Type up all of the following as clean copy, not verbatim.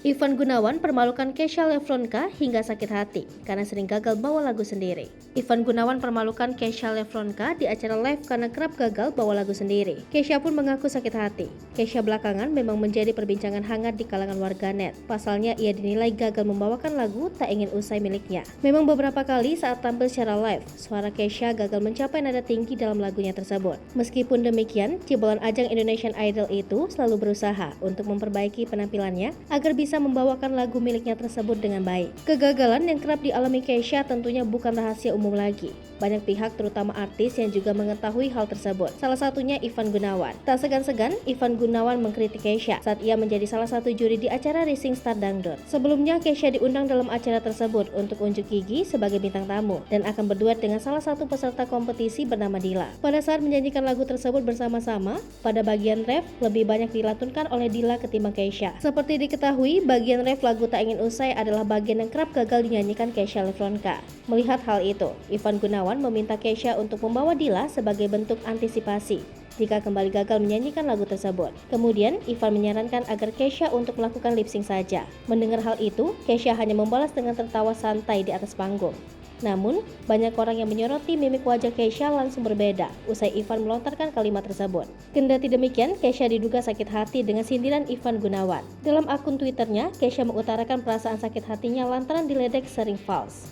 Ivan Gunawan permalukan Kesha Levronka hingga sakit hati karena sering gagal bawa lagu sendiri. Ivan Gunawan permalukan Kesha Levronka di acara live karena kerap gagal bawa lagu sendiri. Kesha pun mengaku sakit hati. Kesha belakangan memang menjadi perbincangan hangat di kalangan warganet. Pasalnya ia dinilai gagal membawakan lagu Tak Ingin Usai miliknya. Memang beberapa kali saat tampil secara live, suara Kesha gagal mencapai nada tinggi dalam lagunya tersebut. Meskipun demikian, jebolan ajang Indonesian Idol itu selalu berusaha untuk memperbaiki penampilannya agar bisa membawakan lagu miliknya tersebut dengan baik. Kegagalan yang kerap dialami Kesha tentunya bukan rahasia umum lagi. Banyak pihak terutama artis yang juga mengetahui hal tersebut. Salah satunya Ivan Gunawan. Tak segan-segan, Ivan Gunawan mengkritik Kesha saat ia menjadi salah satu juri di acara Rising Star Dangdut. Sebelumnya, Kesha diundang dalam acara tersebut untuk unjuk gigi sebagai bintang tamu dan akan berduet dengan salah satu peserta kompetisi bernama Dila. Pada saat menyanyikan lagu tersebut bersama-sama, pada bagian ref lebih banyak dilantunkan oleh Dila ketimbang Kesha. Seperti diketahui, bagian ref lagu Tak Ingin Usai adalah bagian yang kerap gagal dinyanyikan Kesha Levronka. Melihat hal itu, Ivan Gunawan meminta Kesha untuk membawa Dila sebagai bentuk antisipasi jika kembali gagal menyanyikan lagu tersebut. Kemudian, Ivan menyarankan agar Kesha untuk melakukan lip sync saja. Mendengar hal itu, Kesha hanya membalas dengan tertawa santai di atas panggung. Namun, banyak orang yang menyoroti mimik wajah Kesha langsung berbeda usai Ivan melontarkan kalimat tersebut. Kendati demikian, Kesha diduga sakit hati dengan sindiran Ivan Gunawan. Dalam akun Twitternya, Kesha mengutarakan perasaan sakit hatinya lantaran diledek sering fals.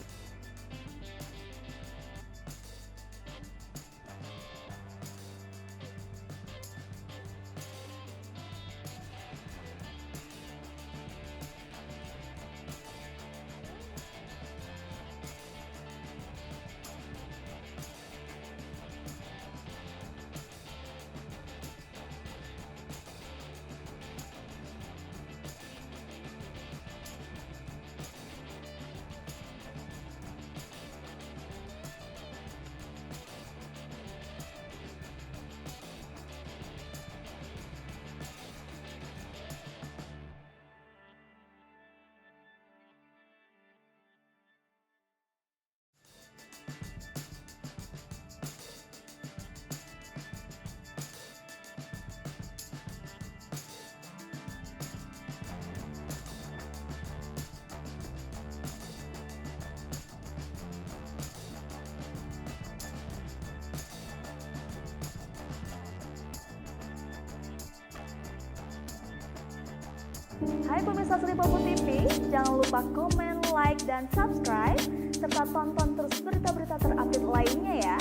Hai pemirsa Sri Popo TV, jangan lupa komen, like, dan subscribe, serta tonton terus berita-berita terupdate lainnya ya.